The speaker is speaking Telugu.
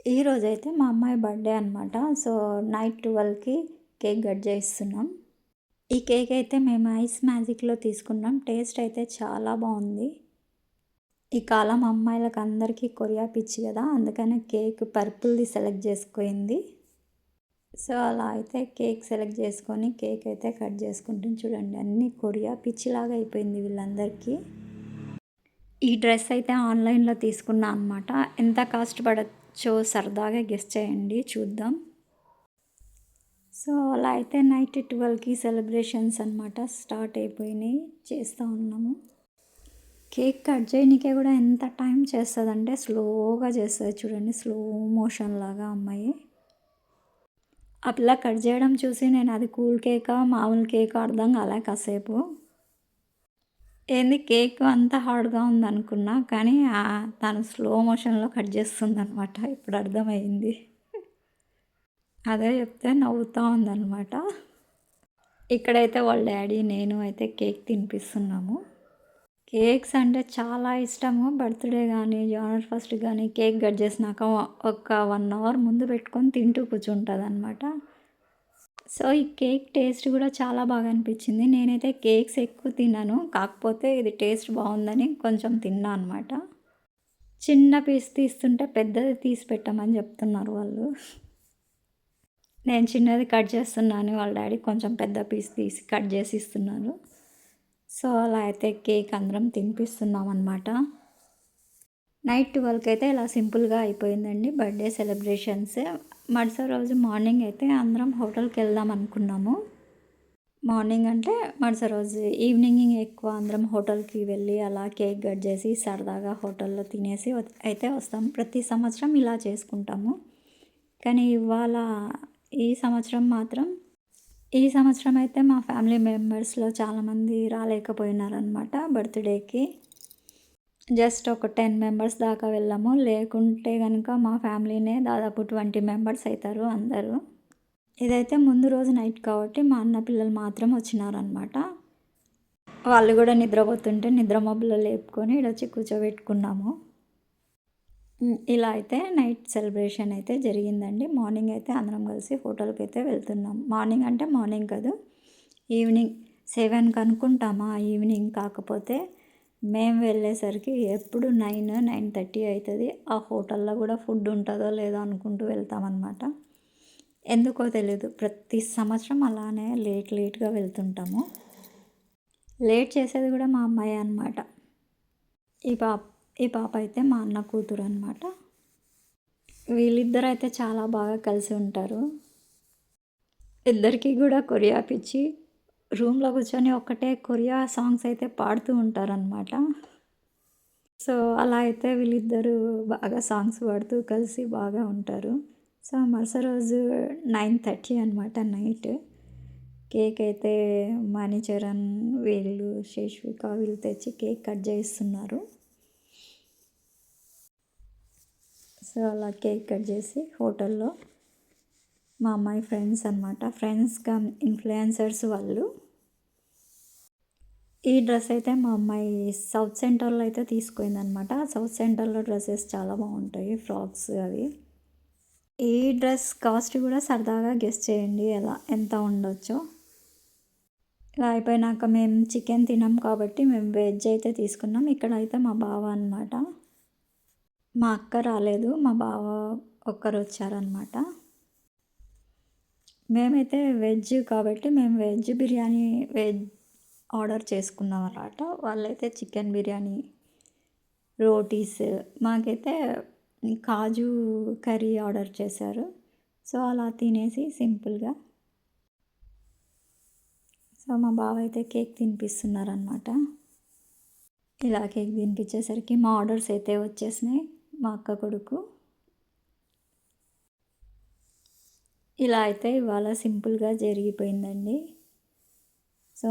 ఈరోజైతే మా అమ్మాయి బర్త్‌డే అనమాట. సో, నైట్ 12కి కేక్ కట్ చేయిస్తున్నాం. ఈ కేక్ అయితే మేము ఐస్ మ్యాజిక్‌లో తీసుకున్నాం. టేస్ట్ అయితే చాలా బావుంది. ఈ కాలం అమ్మాయిలకి అందరికీ కొరియా పిచ్చి కదా! అందుకనే కేక్ పర్పుల్‌ది సెలెక్ట్ చేసుకుంది. సో, అలా అయితే కేక్ సెలెక్ట్ చేసుకొని కేక్ అయితే కట్ చేసుకుంటుంది. చూడండి అన్నీ కొరియా పిచ్చిలాగా అయిపోయింది వీళ్ళందరికీ. ఈ డ్రెస్ అయితే ఆన్‌లైన్‌లో తీసుకున్నా అనమాట. ఎంత కాస్ట్ పడొచ్చో సరదాగా గెస్ చేయండి చూద్దాం. సో, అలా అయితే నైట్ 12కి సెలబ్రేషన్స్ అనమాట స్టార్ట్ అయిపోయినాయి. చేస్తూ ఉన్నాము. కేక్ కట్ చేయనీకే కూడా ఎంత టైం చేస్తదంటే స్లోగా చేస్తది చూడండి. స్లో మోషన్ లాగా అమ్మాయి. ఆ పిల్ల కట్ చేయడం చూసి నేను అది కూల్ కేకా, మామూలు కేకా అర్థం కాలే కాసేపు. ఏంది కేక్ అంత హార్డ్‌గా ఉందనుకున్నా. కానీ తను స్లో మోషన్‌లో కట్ చేస్తుందనమాట. ఇప్పుడు అర్థమయింది. అదే చెప్తే నవ్వుతా ఉందనమాట. ఇక్కడైతే వాళ్ళ డ్యాడీ, నేను అయితే కేక్ తినిపిస్తున్నాము. కేక్స్ అంటే చాలా ఇష్టము. బర్త్‌డే గానీ, జనవరి ఫస్ట్ గానీ కేక్ కట్ చేసినాక ఒక 1 అవర్ ముందు పెట్టుకొని తింటూ కూర్చుంటదనమాట. సో, ఈ కేక్ టేస్ట్ కూడా చాలా బాగా అనిపించింది. నేనైతే కేక్స్ ఎక్కువ తినను. కాకపోతే ఇది టేస్ట్ బావుందని కొంచెం తిన్నా అనమాట. చిన్న పీస్ తీస్తుంటే పెద్దది తీసి పెట్టమని చెప్తున్నారు వాళ్ళు. నేను చిన్నది కట్ చేస్తున్నాను. వాళ్ళ డ్యాడీ కొంచెం పెద్ద పీస్ తీసి కట్ చేసి ఇస్తున్నారు. సో, అలా అయితే కేక్ అందరం తినిపిస్తున్నామన్నమాట. నైట్ 12కి అయితే ఇలా సింపుల్‌గా అయిపోయిందండి బర్త్‌డే సెలబ్రేషన్స్. మరుసటి రోజు మార్నింగ్ అయితే అందరం హోటల్‌కి వెళ్దాం అనుకున్నాము. మార్నింగ్ అంటే మరుసటి రోజు ఈవినింగ్ ఎక్కువ అందరం హోటల్‌కి వెళ్ళి అలా కేక్ కట్ చేసి సరదాగా హోటల్‌లో తినేసి అయితే వస్తాం. ప్రతి సంవత్సరం ఇలా చేసుకుంటాము. కానీ ఈ సంవత్సరం అయితే మా ఫ్యామిలీ మెంబర్స్‌లో చాలామంది రాలేకపోయినారనమాట బర్త్‌డేకి. జస్ట్ ఒక 10 మెంబర్స్ దాకా వెళ్ళాము. లేకుంటే గనుక మా ఫ్యామిలీనే దాదాపు 20 మెంబర్స్ అయితారు అందరూ. ఇదైతే ముందు రోజు నైట్ కాబట్టి మా అన్న పిల్లలు మాత్రం వచ్చినారనమాట. వాళ్ళు కూడా నిద్రపోతుంటే నిద్ర మబ్బులో లేపుకొని ఈడొచ్చి కూర్చోబెట్టుకున్నాము. ఇలా అయితే నైట్ సెలబ్రేషన్ అయితే జరిగిందండి. మార్నింగ్ అయితే అందరం కలిసి హోటల్‌కైతే వెళ్తున్నాం. మార్నింగ్ అంటే మార్నింగ్ కాదు. ఈవినింగ్ 7కి అనుకుంటామా ఈవినింగ్. కాకపోతే మేము వెళ్ళేసరికి ఎప్పుడు 9, 9:30 అవుతది. ఆ హోటల్‌లో కూడా ఫుడ్ ఉంటుందో లేదో అనుకుంటూ వెళ్తామన్నమాట. ఎందుకో తెలీదు. ప్రతి సంవత్సరం అలానే లేట్‌గా వెళ్తుంటాము. లేట్ చేసేది కూడా మా అమ్మాయే అనమాట. ఈ పాప అయితే మా అన్న కూతురు అనమాట. వీళ్ళిద్దరైతే చాలా బాగా కలిసి ఉంటారు. ఇద్దరికీ కూడా కొరియా పిచ్చి. రూమ్‌లో కూర్చొని ఒక్కటే కొరియా సాంగ్స్ అయితే పాడుతూ ఉంటారనమాట. సో, అలా అయితే వీళ్ళిద్దరూ బాగా సాంగ్స్ పాడుతూ కలిసి బాగా ఉంటారు. సో, మరుసటి రోజు 9:30 అనమాట నైట్. కేక్ అయితే మణిచరణ్, వీళ్ళు శేష్విక వీళ్ళు తెచ్చి కేక్ కట్ చేయిస్తున్నారు. సో, అలా కేక్ కట్ చేసి హోటల్‌లో మా అమ్మాయి ఫ్రెండ్స్ అనమాట. ఫ్రెండ్స్ కమ్ ఇన్‌ఫ్లుయెన్సర్స్ వాళ్ళు. ఈ డ్రెస్ అయితే మా అమ్మాయి సౌత్ సెంటర్‌లో అయితే తీసుకుందనమాట. సౌత్ సెంటర్‌లో డ్రెసెస్ చాలా బాగుంటాయి. ఫ్రాక్స్ అవి. ఈ డ్రెస్ కాస్ట్ కూడా సరదాగా గెస్ చేయండి ఎంత ఉండొచ్చో. ఇలా అయిపోయినాక మేము చికెన్ తినం కాబట్టి మేము వెజ్ అయితే తీసుకున్నాం. ఇక్కడైతే మా బావ అనమాట. మా అక్క రాలేదు. మా బావ ఒక్కరు వచ్చారనమాట. మేమైతే వెజ్ కాబట్టి మేము వెజ్ బిర్యానీ ఆర్డర్ చేసుకున్నాం అనమాట. వాళ్ళైతే చికెన్ బిర్యానీ, రోటీస్, మాకైతే కాజు కర్రీ ఆర్డర్ చేశారు. సో, అలా తినేసి సింపుల్‌గా సో, మా బావ అయితే కేక్ తినిపిస్తున్నారనమాట. ఇలా కేక్ తినిపించేసరికి మా ఆర్డర్స్ అయితే వచ్చేసినాయి. మా అక్క కొడుకు. ఇలా అయితే ఇవాళ సింపుల్‌గా జరిగిపోయిందండి. సో